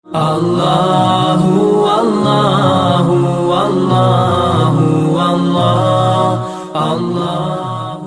اللہ اللہ اللہ اللہ اللہ۔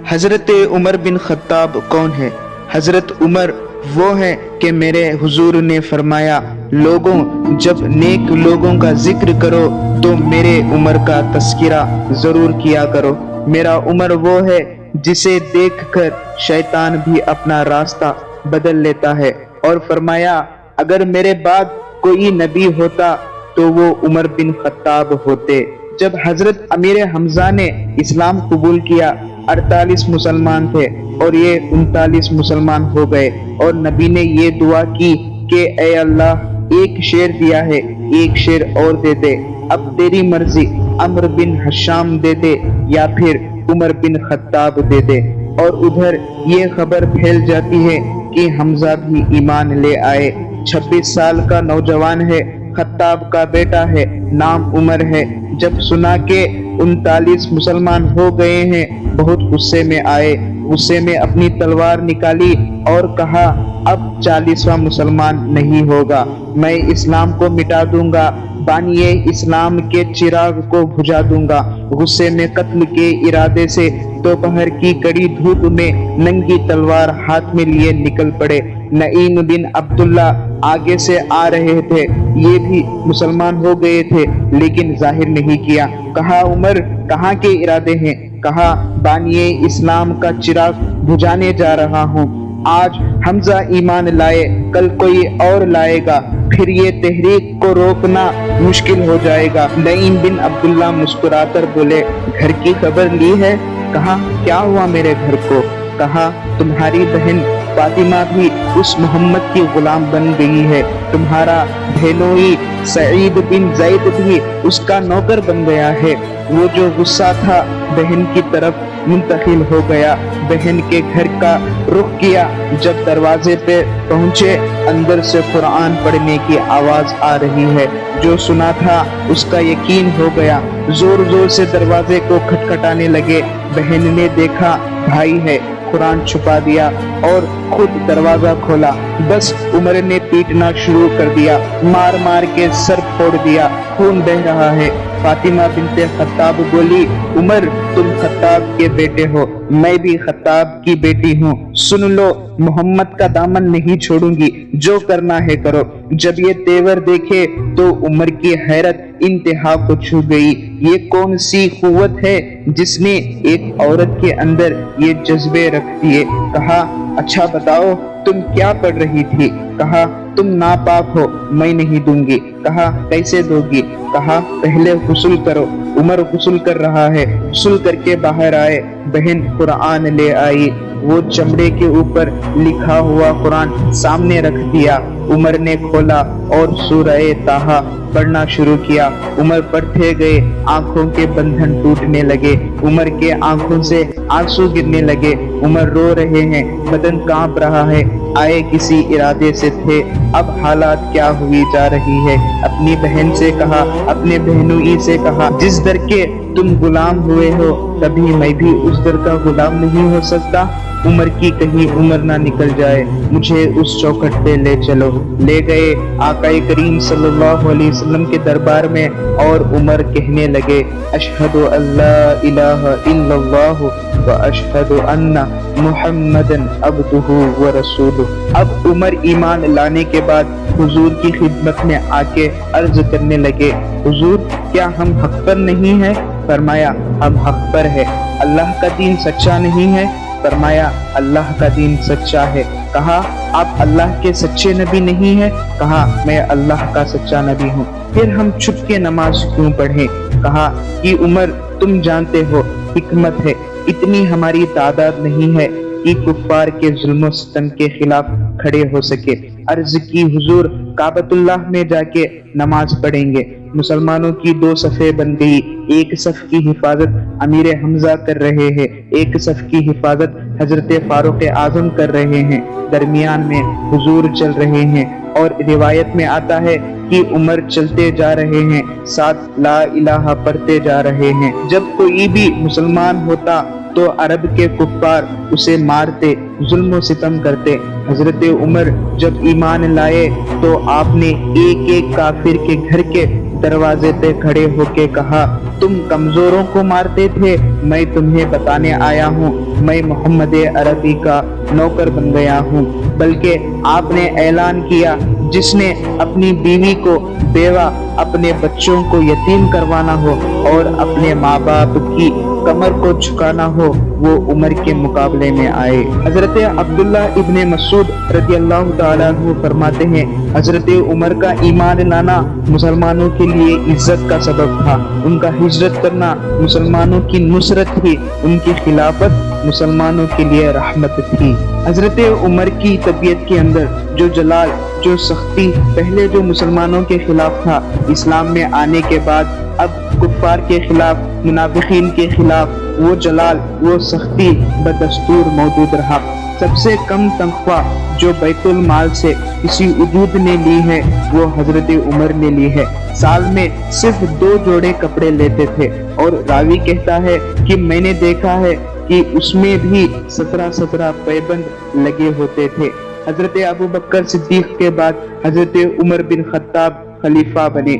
حضرت عمر بن خطاب کون ہے؟ حضرت عمر وہ ہیں کہ میرے حضور نے فرمایا، لوگوں جب نیک لوگوں کا ذکر کرو تو میرے عمر کا تذکرہ ضرور کیا کرو۔ میرا عمر وہ ہے جسے دیکھ کر شیطان بھی اپنا راستہ بدل لیتا ہے، اور فرمایا اگر میرے بعد کوئی نبی ہوتا تو وہ عمر بن خطاب ہوتے۔ جب حضرت امیر حمزہ نے اسلام قبول کیا 48 مسلمان تھے اور یہ 39 مسلمان ہو گئے، اور نبی نے یہ دعا کی کہ اے اللہ ایک شیر دیا ہے، ایک شیر اور دے دے، اب تیری مرضی، عمرو بن حشام دے دے یا پھر عمر بن خطاب دے دے۔ اور ادھر یہ خبر پھیل جاتی ہے کہ حمزہ بھی ایمان لے آئے۔ 26 سال کا نوجوان ہے، خطاب کا بیٹا ہے، نام عمر ہے۔ جب سنا کہ 39 مسلمان ہو گئے ہیں، بہت غصے میں آئے، غصے میں اپنی تلوار نکالی اور کہا اب 40واں مسلمان نہیں ہوگا، میں اسلام کو مٹا دوں گا، بانی اسلام کے چراغ کو بجھا دوں گا۔ غصے میں قتل کے ارادے سے دوپہر کی کڑی دھوپ میں ننگی تلوار ہاتھ میں لیے نکل پڑے۔ نعیم بن عبداللہ آگے سے آ رہے تھے، یہ بھی مسلمان ہو گئے تھے لیکن ظاہر نہیں کیا۔ کہا عمر کہاں کے ارادے ہیں؟ کہا بانی اسلام کا چراغ بجھانے جا رہا ہوں۔ آج حمزہ ایمان لائے، کل کوئی اور لائے گا، پھر یہ تحریک کو روکنا مشکل ہو جائے گا۔ نعیم بن عبداللہ مسکرا کر بولے گھر کی خبر لی ہے؟ کہا کیا ہوا میرے گھر کو؟ کہا تمہاری بہن فاطمہ بھی اس محمد کی غلام بن گئی ہے، تمہارا بہنوئی سعید بن زید بھی اس کا نوکر بن گیا ہے۔ وہ جو غصہ تھا بہن کی طرف منتقل ہو گیا، بہن کے گھر کا رخ کیا۔ جب دروازے پہ پہنچے، اندر سے قرآن پڑھنے کی آواز آ رہی ہے۔ جو سنا تھا اس کا یقین ہو گیا، زور زور سے دروازے کو کھٹکھٹانے لگے۔ بہن نے دیکھا بھائی ہے، قرآن چھپا دیا اور خود دروازہ کھولا۔ بس عمر نے پیٹنا شروع کر دیا، مار مار کے سر پھوڑ دیا، خون بہ رہا ہے۔ فاطمہ بنت خطاب بولی عمر تم خطاب کے بیٹے ہو، میں بھی خطاب کی بیٹی ہوں، سن لو محمد کا دامن نہیں چھوڑوں گی، جو کرنا ہے کرو۔ جب یہ تیور دیکھے تو عمر کی حیرت انتہا کو چھو گئی۔ یہ کون سی قوت ہے جس نے ایک عورت کے اندر یہ جذبے رکھ دیے؟ کہا اچھا بتاؤ تم کیا پڑھ رہی تھی؟ کہا تم ناپاک ہو، میں نہیں دوں گی۔ کہا کیسے دو گی؟ کہا پہلے غسل کرو۔ عمر غسل کر رہا ہے، غسل کر کے باہر آئے، بہن قرآن لے آئی۔ وہ چمڑے کے اوپر لکھا ہوا قرآن سامنے رکھ دیا۔ عمر نے کھولا اور سورہ طٰہٰ پڑھنا شروع کیا۔ عمر پڑھتے گئے، آنکھوں کے بندھن ٹوٹنے لگے، عمر کے آنکھوں سے آنسو گرنے لگے۔ عمر رو رہے ہیں، بدن کانپ رہا ہے، آئے کسی ارادے سے تھے، اب حالات کیا ہوئی جا رہی ہے۔ اپنی بہن سے کہا، اپنے بہنوئی سے کہا جس در کے تم غلام ہوئے ہو کبھی میں بھی اس در کا غلام نہیں ہو سکتا؟ عمر کی کہیں عمر نہ نکل جائے، مجھے اس چوکھٹ پہ لے چلو۔ لے گئے آقا کریم صلی اللہ علیہ وسلم کے دربار میں، اور عمر کہنے لگے اشہد ان لا الہ الا اللہ و اشہد ان محمدن عبدہ و رسولہ۔ اب عمر ایمان لانے کے بعد حضور کی خدمت میں آ کے عرض کرنے لگے حضور کیا ہم حق پر نہیں ہیں؟ فرمایا ہم حق پر ہے۔ اللہ کا دین سچا نہیں ہے؟ فرمایا اللہ کا دین سچا ہے۔ کہا آپ اللہ کے سچے نبی نہیں ہیں؟ کہا میں اللہ کا سچا نبی ہوں۔ پھر ہم چھپ کے نماز کیوں پڑھیں؟ کہا کہ عمر تم جانتے ہو حکمت ہے، اتنی ہماری تعداد نہیں ہے کہ کفار کے ظلم و ستم کے خلاف کھڑے ہو سکے۔ عرض کی حضور کعبۃ اللہ میں جا کے نماز پڑھیں گے۔ مسلمانوں کی 2 صفیں بن گئی، ایک صف کی حفاظت امیر حمزہ کر رہے ہیں، ایک صف کی حفاظت حضرت فاروق اعظم کر رہے ہیں، درمیان میں حضور چل رہے ہیں۔ اور روایت میں آتا ہے کہ عمر چلتے جا رہے ہیں، ساتھ لا الہ پڑھتے جا رہے ہیں۔ جب کوئی بھی مسلمان ہوتا تو عرب کے کفار اسے مارتے، ظلم و ستم کرتے۔ حضرت عمر جب ایمان لائے تو آپ نے ایک ایک کافر کے گھر کے دروازے پہ کھڑے ہو کے کہا، تم کمزوروں کو مارتے تھے، میں تمہیں بتانے آیا ہوں، میں محمد عربی کا نوکر بن گیا ہوں۔ بلکہ آپ نے اعلان کیا، جس نے اپنی بیوی کو بیوہ، اپنے بچوں کو یتیم کروانا ہو اور اپنے ماں باپ کی کمر کو جھکانا ہو، وہ عمر کے مقابلے میں آئے۔ حضرت عبداللہ ابن مسعود رضی اللہ تعالیٰ عنہ فرماتے ہیں، حضرت عمر کا ایمان لانا مسلمانوں کے لیے عزت کا سبب تھا، ان کا ہجرت کرنا مسلمانوں کی نصرت تھی، ان کی خلافت مسلمانوں کے لیے رحمت تھی۔ حضرت عمر کی طبیعت کے اندر جو جلال، جو سختی پہلے جو مسلمانوں کے خلاف تھا، اسلام میں آنے کے بعد اب کفار کے خلاف، منافقین کے خلاف وہ جلال، وہ سختی بدستور موجود رہا۔ سب سے کم تنخواہ جو بیت المال سے کسی وجود نے لی ہے وہ حضرت عمر نے لی ہے۔ سال میں صرف 2 جوڑے کپڑے لیتے تھے، اور راوی کہتا ہے کہ میں نے دیکھا ہے کہ اس میں بھی 17 پیبند لگے ہوتے تھے۔ حضرت ابو بکر صدیق کے بعد حضرت عمر بن خطاب خلیفہ بنے۔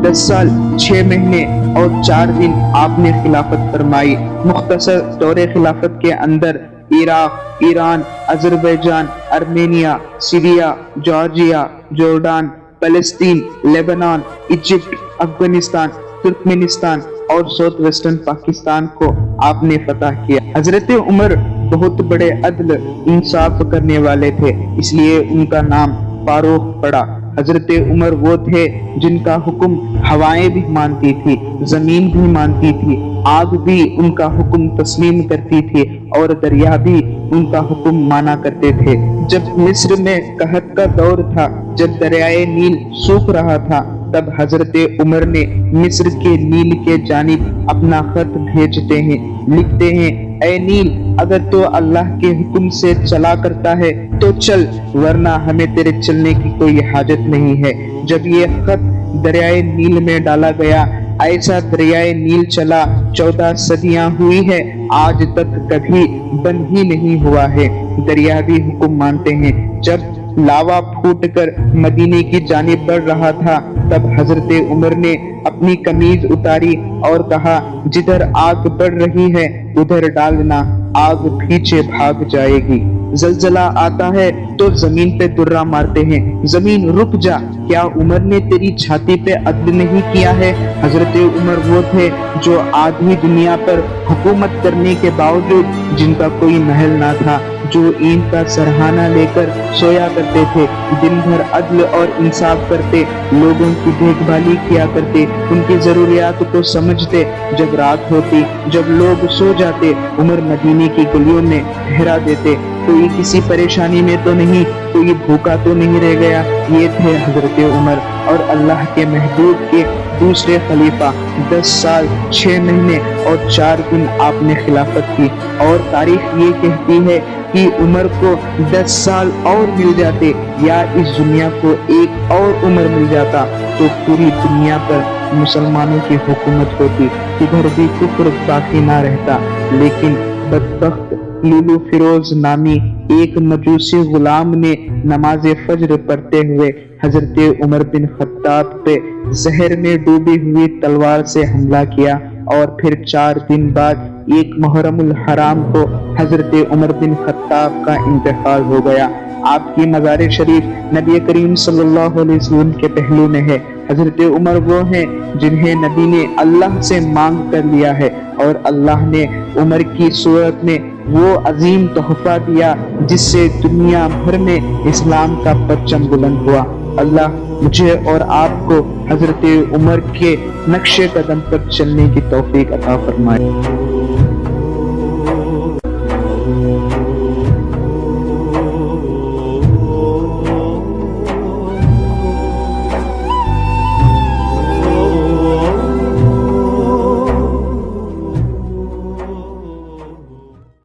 10 سال 6 مہینے اور 4 دن آپ نے خلافت فرمائی۔ مختصر دور خلافت کے اندر Iraq, Iran, Azerbaijan, Armenia, Syria, Georgia, Jordan, فلسطین، لیبنان، ایجپٹ، افغانستان، ترکمنستان اور ساؤتھ ویسٹرن پاکستان کو آپ نے فتح کیا۔ حضرت عمر بہت بڑے عدل انصاف کرنے والے تھے، اس لیے ان کا نام فاروق پڑا۔ حضرت عمر وہ تھے جن کا حکم ہوائیں بھی مانتی تھی، زمین بھی مانتی تھی، آگ بھی ان کا حکم تسلیم کرتی تھی، اور دریا بھی ان کا حکم مانا کرتے تھے۔ جب مصر میں قحط کا دور تھا، جب دریائے نیل سوکھ رہا تھا، تب حضرت عمر نے مصر کے نیل کے جانب اپنا خط بھیجتے ہیں، لکھتے ہیں، اے نیل، اگر تو اللہ کے حکم سے چلا کرتا ہے تو چل، ورنہ ہمیں تیرے چلنے کی کوئی حاجت نہیں ہے۔ جب یہ خط دریائے نیل میں ڈالا گیا، ایسا دریائے نیل چلا، 14 صدیاں ہوئی ہے، آج تک کبھی بند ہی نہیں ہوا ہے۔ دریا بھی حکم مانتے ہیں۔ جب لاوا پھوٹ کر مدینے کی جانب بڑھ رہا تھا، تب حضرت عمر نے اپنی قمیض اتاری اور کہا، جدھر آگ بڑھ رہی ہے ادھر ڈالنا، آگ پیچھے بھاگ جائے گی۔ زلزلہ آتا ہے تو زمین پہ درہ مارتے ہیں، زمین رک جا، کیا عمر نے تیری چھاتی پہ عدل نہیں کیا ہے؟ حضرت عمر وہ تھے جو آدھی دنیا پر حکومت کرنے کے باوجود، جن کا کوئی محل نہ تھا، جو اینٹ کا سرہانہ لے کر سویا کرتے تھے، دن بھر عدل اور انصاف کرتے، لوگوں کی دیکھ بھالی کیا کرتے، ان کی ضروریات کو سمجھتے۔ جب رات ہوتی، جب لوگ سو جاتے، عمر مدینے کی گلیوں میں ٹھہرا دیتے، کوئی کسی پریشانی میں تو نہیں، کوئی بھوکا تو نہیں رہ گیا۔ یہ تھے حضرت عمر، اور اللہ کے محبوب کے دوسرے خلیفہ۔ 10 سال 6 مہینے اور 4 دن آپ نے خلافت کی، اور تاریخ یہ کہتی ہے کہ عمر کو 10 سال اور مل جاتے، یا اس دنیا کو ایک اور عمر مل جاتا، تو پوری دنیا پر مسلمانوں کی حکومت ہوتی، ادھر بھی کفر باقی نہ رہتا۔ لیکن بدبخت لولو فیروز نامی ایک مجوسی غلام نے نماز فجر پڑھتے ہوئے حضرت عمر بن خطاب پہ زہر میں ڈوبی ہوئی تلوار سے حملہ کیا، اور پھر 4 دن بعد 1 محرم الحرام کو حضرت عمر بن خطاب کا انتقال ہو گیا۔ آپ کی مزار شریف نبی کریم صلی اللہ علیہ وسلم کے پہلو میں ہے۔ حضرت عمر وہ ہیں جنہیں نبی نے اللہ سے مانگ کر لیا ہے، اور اللہ نے عمر کی صورت میں وہ عظیم تحفہ دیا جس سے دنیا بھر میں اسلام کا پرچم بلند ہوا۔ اللہ مجھے اور آپ کو حضرت عمر کے نقش قدم پر چلنے کی توفیق عطا فرمائے۔